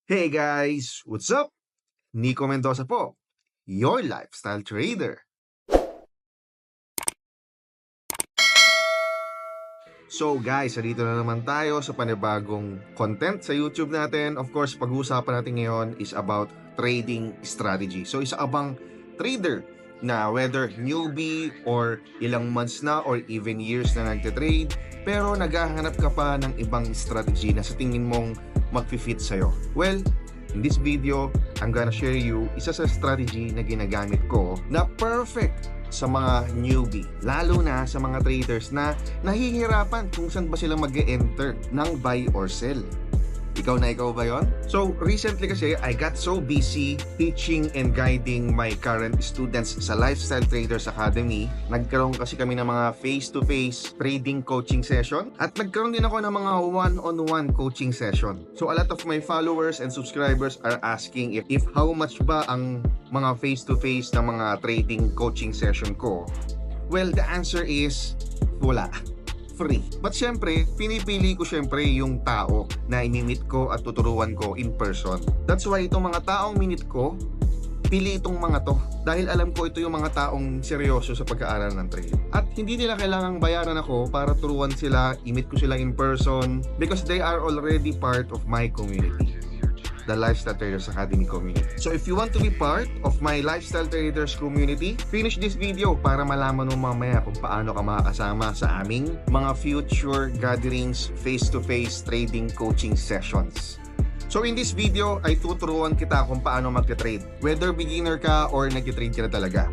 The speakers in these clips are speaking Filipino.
Hey guys! What's up? Nico Mendoza po, your lifestyle trader. So guys, dito na naman tayo sa panibagong content sa YouTube natin. Of course, pag-uusapan natin ngayon is about trading strategy. So isa ka bang trader na whether newbie or ilang months na or even years na nagte-trade, pero naghahanap ka pa ng ibang strategy na sa tingin mong mag-fit sa'yo? Well, in this video, I'm gonna share you isa sa strategy na ginagamit ko na perfect sa mga newbie, lalo na sa mga traders na nahihirapan kung saan ba sila mag-e-enter ng buy or sell. Ikaw ba yon? So, recently kasi, I got so busy teaching and guiding my current students sa Lifestyle Traders Academy. Nagkaroon kasi kami ng mga face-to-face trading coaching session at nagkaroon din ako ng mga one-on-one coaching session. So, a lot of my followers and subscribers are asking if how much ba ang mga face-to-face na mga trading coaching session ko. Well, the answer is wala. Free. But syempre, pinipili ko syempre yung tao na imimit ko at tuturuan ko in person. That's why itong mga taong minute ko, pili itong mga to. Dahil alam ko ito yung mga taong seryoso sa pag-aaral ng trade. At hindi nila kailangang bayaran ako para turuan sila, imit ko sila in person, because they are already part of my community, the Lifestyle Traders Academy community. So if you want to be part of my Lifestyle Traders community, finish this video para malaman mo mamaya kung paano ka makakasama sa aming mga future gatherings, face-to-face trading coaching sessions. So in this video, ay tuturuan kita kung paano mag-trade. Whether beginner ka or nag-trade ka na talaga.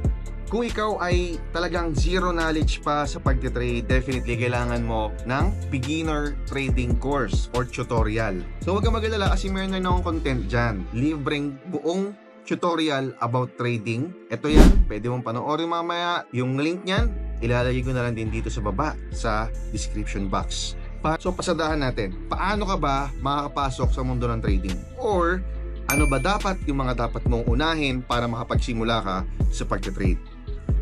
Kung ikaw ay talagang zero knowledge pa sa pag-trade, definitely kailangan mo ng beginner trading course or tutorial. So huwag kang mag-alala kasi meron na akong content dyan. Libreng buong tutorial about trading. Ito yan, pwede mong panoorin mamaya. Yung link niyan, ilalagay ko na lang din dito sa baba sa description box. So pasadahan natin, paano ka ba makakapasok sa mundo ng trading? Or ano ba dapat yung mga dapat mong unahin para makapagsimula ka sa pag-trade?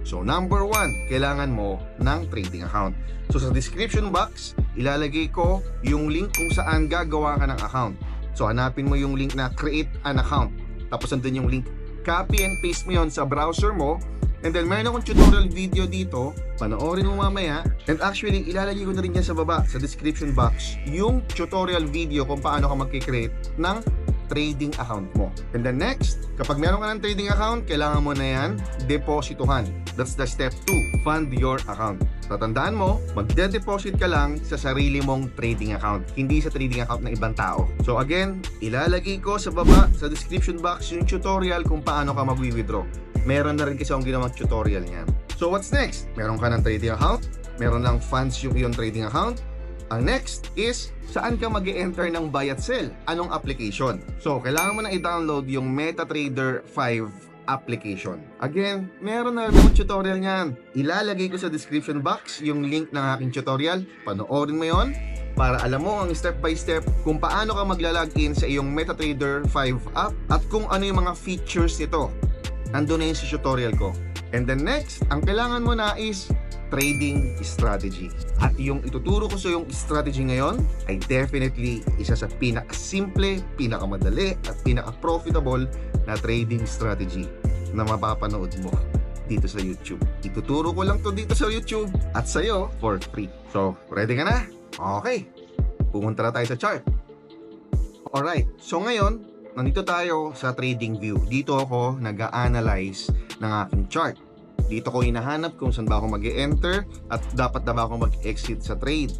So number 1, kailangan mo ng trading account. So sa description box, ilalagay ko yung link kung saan gagawa ka ng account. So hanapin mo yung link na create an account. Tapos andun yung link, copy and paste mo yon sa browser mo. And then meron akong tutorial video dito, panoorin mo mamaya. And actually, ilalagay ko na rin yan sa baba, sa description box, yung tutorial video kung paano ka mag-create ng trading account mo. And then next, kapag meron ka ng trading account, kailangan mo na yan deposituhan. That's the step 2, fund your account. Tatandaan mo, magde-deposit ka lang sa sarili mong trading account, hindi sa trading account ng ibang tao. So again, ilalagay ko sa baba, sa description box, yung tutorial kung paano ka mag-withdraw. Meron na rin kasi akong ginawang tutorial niyan. So what's next? Meron ka ng trading account, meron ng funds yung iyong trading account. Ang next is, saan ka mag-e-enter ng buy at sell? Anong application? So, kailangan mo na i-download yung MetaTrader 5 application. Again, meron na rin tutorial niyan. Ilalagay ko sa description box yung link ng aking tutorial. Panoorin mo yon para alam mo ang step by step kung paano ka magla-login sa iyong MetaTrader 5 app at kung ano yung mga features nito. Andun na yun sa tutorial ko. And then next, ang kailangan mo na is trading strategy. At yung ituturo ko sa yung strategy ngayon ay definitely isa sa pinaka-simple, pinaka-madali at pinaka-profitable na trading strategy na mapapanood mo dito sa YouTube. Ituturo ko lang to dito sa YouTube at sa'yo for free. So, ready ka na? Okay. Pumunta na tayo sa chart. Alright. So ngayon, nandito tayo sa trading view. Dito ako nag-a-analyze ng aking chart. Dito ko hinahanap kung saan ba ako mag-e-enter at dapat na ba ako mag-exit sa trade.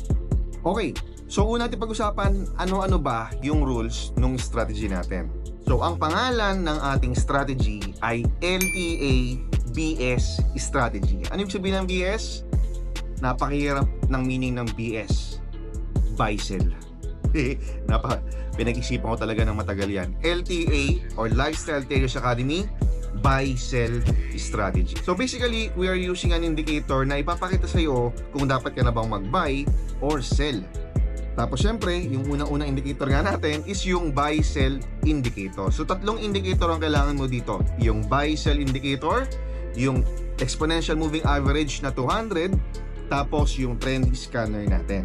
Okay, so una natin pag-usapan ano-ano ba yung rules ng strategy natin. So ang pangalan ng ating strategy ay LTA BS strategy. Ano ibig sabihin ng BS? Napakahirap ng meaning ng BS. Buy sell. Pinag-isipan ko talaga ng matagal yan. LTA or Lifestyle Traders Academy buy sell strategy. So basically, we are using an indicator na ipapakita sa iyo kung dapat ka na bang mag-buy or sell. Tapos syempre, yung unang-unang indicator nga natin is yung buy sell indicator. So tatlong indicator ang kailangan mo dito. Yung buy sell indicator, yung exponential moving average na 200, tapos yung trend scanner natin.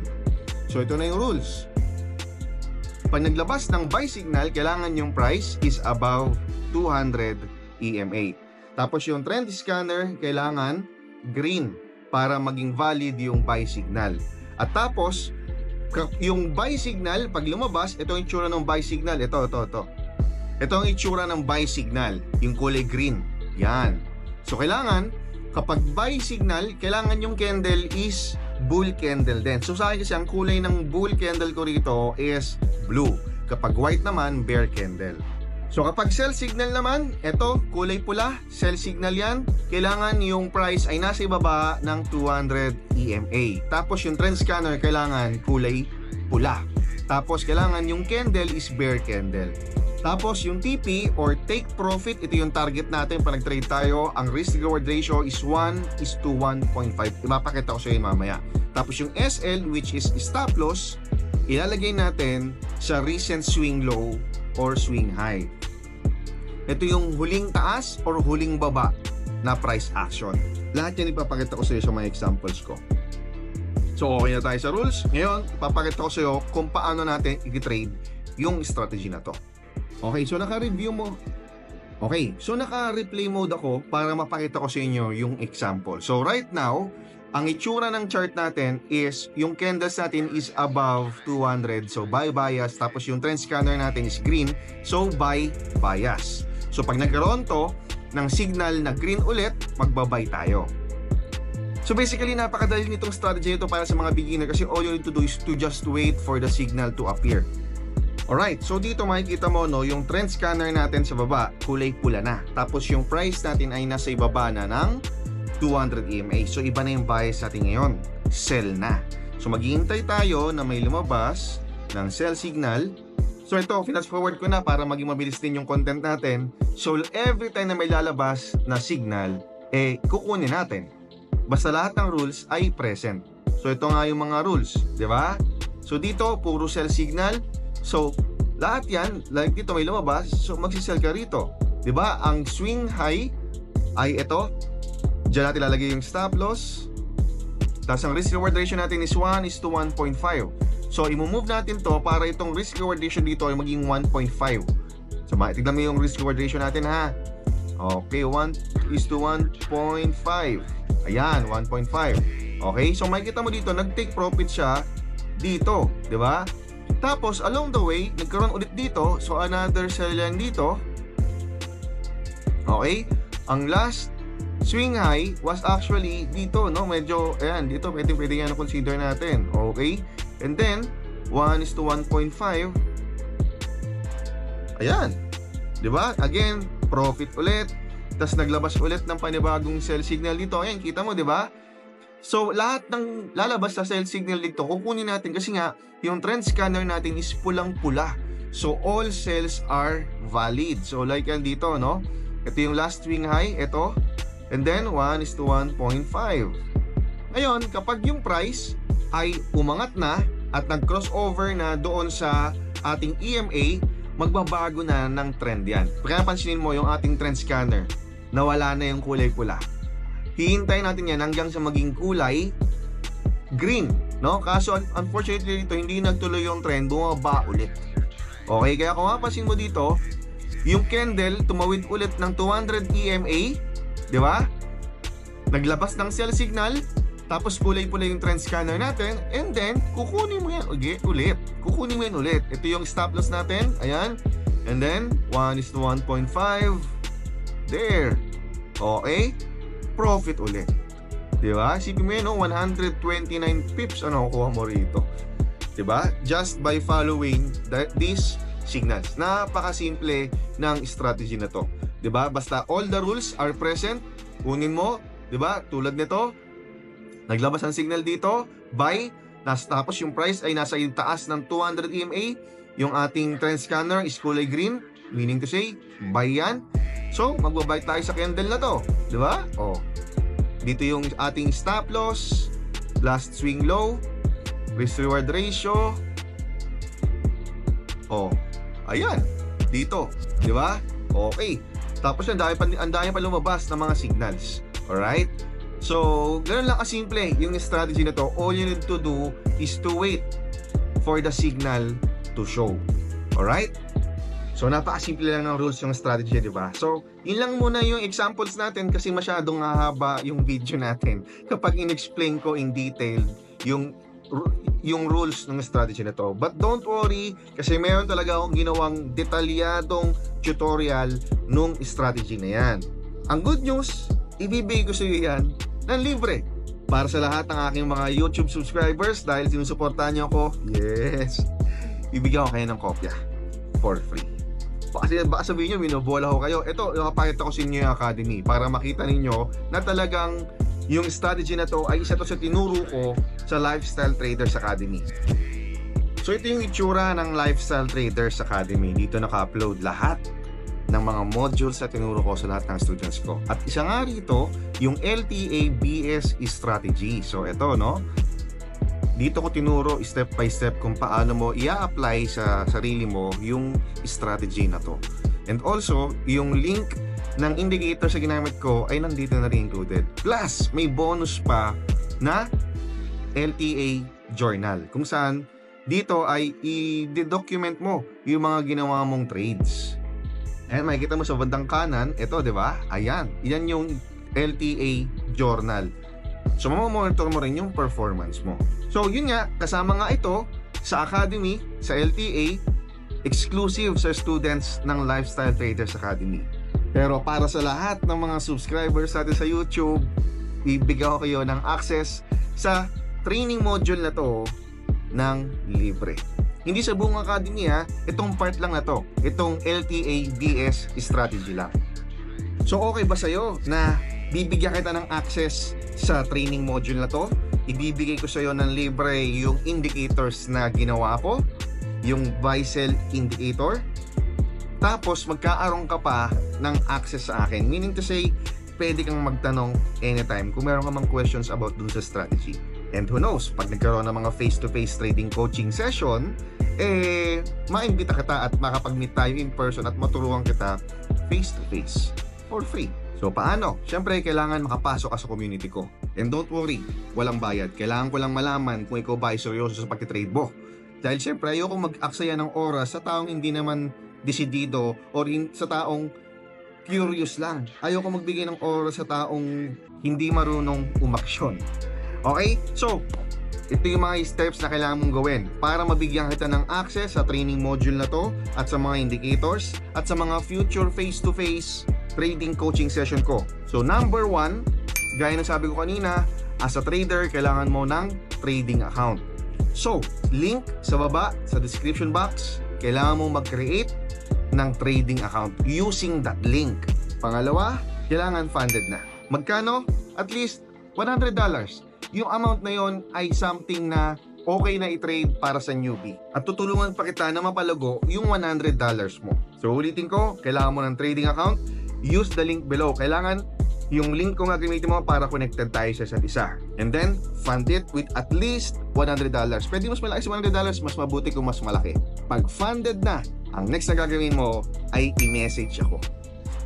So ito na yung rules. Pag naglabas ng buy signal, kailangan yung price is above 200 EMA. Tapos yung trend scanner, kailangan green para maging valid yung buy signal. At tapos, yung buy signal, pag lumabas, ito yung itsura ng buy signal. Ito. Ito ang itsura ng buy signal, yung kulay green. Yan. So, kailangan, kapag buy signal, kailangan yung candle is bull candle din. So, sa akin kasi, ang kulay ng bull candle ko rito is blue. Kapag white naman, bear candle. So kapag sell signal naman, eto, kulay pula, sell signal yan, kailangan yung price ay nasa ibaba ng 200 EMA. Tapos yung trend scanner, kailangan kulay pula. Tapos kailangan yung candle is bear candle. Tapos yung TP or take profit, ito yung target natin pag nag-trade tayo. Ang risk-reward ratio is 1:1.5. Ipapakita ko sa iyo mamaya. Tapos yung SL, which is stop loss, ilalagay natin sa recent swing low or swing high. Ito yung huling taas or huling baba na price action. Lahat yan ipapakita ko sa iyo sa mga examples ko. So okay na tayo sa rules. Ngayon, ipapakita ko sa iyo kung paano natin i-trade yung strategy na to. Okay, so naka-review mo. Okay, so naka-replay mode ako para mapakita ko sa inyo yung example. So right now, ang itsura ng chart natin is yung candles natin is above 200. So buy bias. Tapos yung trend scanner natin is green. So buy bias. So pag nagkaroon to ng signal na green ulit, magbabay tayo. So basically, napakadali nitong strategy nito para sa mga beginner kasi all you need to do is to just wait for the signal to appear. Alright, so dito makikita mo no, yung trend scanner natin sa baba, kulay pula na. Tapos yung price natin ay nasa ibaba na ng 200 EMA. So iba na yung bias natin ngayon. Sell na. So maghihintay tayo na may lumabas ng sell signal. So ito, fast forward ko na para maging mabilis din yung content natin. So every time na may lalabas na signal, kukunin natin. Basta lahat ng rules ay present. So ito nga yung mga rules, di ba? So dito, puro sell signal. So lahat yan, like dito may lumabas, so magsisell ka rito. Di ba? Ang swing high ay ito. Diyan natin lalagay yung stop loss. Tapos ang risk reward ratio natin is 1:1.5. So i-move natin to para itong risk reward ratio dito ay maging 1.5. So tignan mo yung risk reward ratio natin ha. Okay, 1:1.5. Ayan, 1.5. Okay, so makikita mo dito, nag-take profit siya dito, di ba? Tapos along the way, nagkaroon ulit dito. So another sell yan dito. Okay, ang last swing high was actually dito, no? Medyo, ayan, dito pwede yan na consider natin. Okay? And then, 1:1.5. Ayan. Diba? Again, profit ulit. Tapos naglabas ulit ng panibagong sell signal dito. Ayan, kita mo, diba? So, lahat ng lalabas sa sell signal dito, kukunin natin kasi nga, yung trend scanner natin is pulang-pula. So, all sells are valid. So, like yan dito, no? Ito yung last swing high. Ito. And then 1:1.5. Ngayon, kapag yung price ay umangat na at nag-crossover na doon sa ating EMA, magbabago na ng trend yan. Kaya pansinin mo yung ating trend scanner, nawala na yung kulay pula. Hihintayin natin yan hanggang sa maging kulay green, no? Kaso unfortunately dito, hindi nagtuloy yung trend, bumaba ulit. Okay, kaya kung mapasin mo dito, yung candle tumawid ulit ng 200 EMA. Di ba? Naglabas ng sell signal, tapos kulay-pula yung trend scanner natin, and then kukunin mo yan ulit. Kukunin mo yan ulit. Ito yung stop loss natin. Ayan. And then 1:1.5. There. Okay. Profit ulit. Di ba? Isipin mo yan, no? 129 pips ano kuha mo rito. Di ba? Just by following these signals. Napakasimple ng strategy na to. 'Di ba? Basta all the rules are present, kunin mo, 'di ba? Tulad nito, naglabas ang signal dito, buy, tapos yung price ay nasa taas ng 200 EMA, yung ating trend scanner is kulay green, meaning to say, buy yan. So, magbabuy tayo sa candle na to, 'di ba? Oh. Dito yung ating stop loss, last swing low, risk reward ratio. Oh. Ayan, dito, 'di ba? Okay. Tapos ang dami pa lumabas ng mga signals. Alright? So, ganoon lang kasimple yung strategy na to. All you need to do is to wait for the signal to show. Alright? So, napakasimple lang ng rules yung strategy, di ba? So, yun lang muna yung examples natin kasi masyadong hahaba yung video natin kapag in-explain ko in detail yung rules ng strategy na to. But don't worry, kasi meron talaga akong ginawang detalyadong tutorial nung strategy na yan. Ang good news, ibibigay ko sa iyo yan ng libre para sa lahat ng aking mga YouTube subscribers dahil sinusuportahan niyo ako. Yes! Ibigyan ko kayo ng kopya for free. Kasi baka sabihin nyo, binobola ko kayo. Ito, napakita ko sa inyo yung Academy para makita ninyo na talagang yung strategy na to ay isa to sa tinuro ko sa Lifestyle Traders Academy. So ito yung itsura ng Lifestyle Traders Academy. Dito naka-upload lahat ng mga modules na tinuro ko sa lahat ng students ko. At isa nga rito, yung LTA BS strategy. So ito, no? Dito ko tinuro step by step kung paano mo i-apply sa sarili mo yung strategy na to. And also, yung link ng indicator sa ginamit ko ay nandito na rin included. Plus, may bonus pa na LTA journal kung saan dito ay i-document mo yung mga ginawa mong trades. And makikita mo sa bandang kanan, ito, di ba? Ayan, yan yung LTA journal. So, mamamonitor mo rin yung performance mo. So, yun nga, kasama nga ito sa Academy, sa LTA, exclusive sa students ng Lifestyle Traders Academy. Pero para sa lahat ng mga subscribers natin sa YouTube, ibigay ko kayo ng access sa training module na to ng libre. Hindi sa buong Academy ha, itong part lang na to, itong LTA BS strategy lang. So, okay ba sa'yo na bibigyan kita ng access sa training module na to? Ibibigay ko sa iyo ng libre yung indicators na ginawa ko, yung buy sell indicator. Tapos magkaaroon ka pa ng access sa akin. Meaning to say, pwede kang magtanong anytime kung meron ka mang questions about dun sa strategy. And who knows, pag nagkaroon ng mga face-to-face trading coaching session, maimbita kita at makapag-meet tayo in person at maturuan kita face-to-face for free. So paano? Siyempre, kailangan makapasok ka sa community ko. And don't worry, walang bayad. Kailangan ko lang malaman kung ikaw ba ay seryoso sa pag-trade mo. Dahil siyempre, ayoko mag-aksaya ng oras sa taong hindi naman desidido or sa taong curious lang. Ayoko magbigay ng oras sa taong hindi marunong umaksyon. Okay? So, ito yung mga steps na kailangan mong gawin para mabigyan kita ng access sa training module na to at sa mga indicators at sa mga future face-to-face trading coaching session ko. So number 1, gaya ng sabi ko kanina, as a trader, kailangan mo ng trading account. So, link sa baba, sa description box, kailangan mo mag-create ng trading account using that link. Pangalawa, kailangan funded na. Magkano? At least $100. Yung amount na yon ay something na okay na i-trade para sa newbie. At tutulungan pa kita na mapalago yung $100 mo. So ulitin ko, kailangan mo ng trading account. Use the link below. Kailangan yung link ko nga gamitin mo para connected tayo sa isa't isa. And then, fund it with at least $100. Pwede mas malaki sa $100, mas mabuti kung mas malaki. Pag funded na, ang next na gagawin mo ay i-message ako.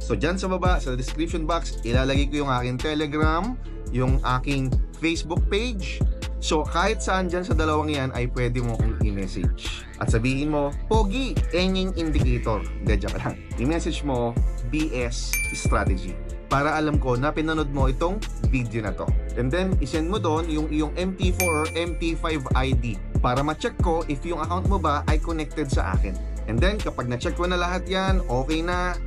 So dyan sa baba, sa description box, ilalagay ko yung aking Telegram, yung aking Facebook page. So kahit saan dyan sa dalawang yan ay pwede mo kong i-message. At sabihin mo, Pogi, enying indicator. Gadya ka lang. I-message mo, BS strategy. Para alam ko na pinanood mo itong video na to. And then, isend mo doon yung iyong MT4 or MT5 ID para ma-check ko if yung account mo ba ay connected sa akin. And then, kapag na-check ko na lahat yan, okay na,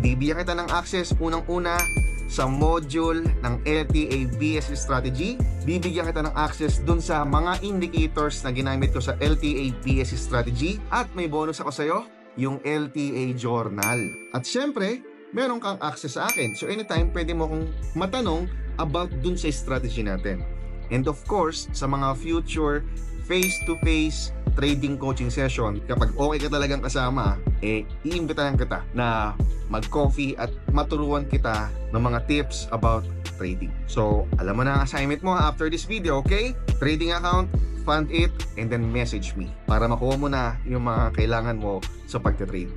bibigyan kita ng access unang-una sa module ng LTA BS strategy. Bibigyan kita ng access dun sa mga indicators na ginamit ko sa LTA BS strategy. At may bonus ako sa'yo, yung LTA journal. At syempre, meron kang access sa akin. So anytime, pwede mo kong matanong about dun sa strategy natin. And of course, sa mga future face-to-face trading coaching session, kapag okay ka talagang kasama, iimbitahan kita na mag-coffee at maturuan kita ng mga tips about trading. So, alam mo na ang assignment mo after this video, okay? Trading account, fund it, and then message me para makuha mo na yung mga kailangan mo sa pagte-trade.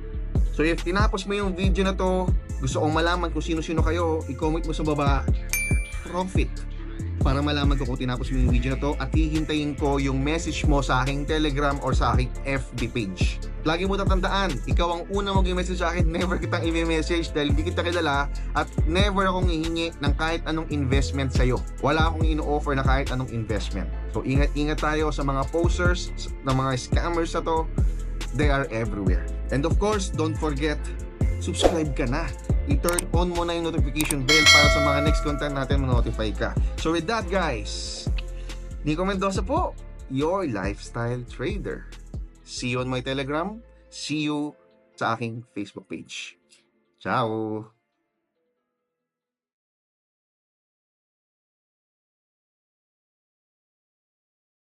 So, if tinapos mo yung video na to, gusto kong malaman kung sino-sino kayo, i-comment mo sa baba, profit. Para malaman ko kung tinapos mo yung video na to at hihintayin ko yung message mo sa aking Telegram or sa aking FB page. Lagi mo tatandaan, ikaw ang unang mag-message sa akin, never kitang i-message dahil hindi kita kilala at never akong hihingi ng kahit anong investment sa'yo. Wala akong ino-offer na kahit anong investment. So ingat-ingat tayo sa mga posters, ng mga scammers na to. They are everywhere. And of course, don't forget, subscribe ka na. I-turn on mo na yung notification bell para sa mga next content natin ma-notify ka. So with that guys, Nico Mendoza po, your lifestyle trader. See you on my Telegram. See you sa aking Facebook page. Ciao!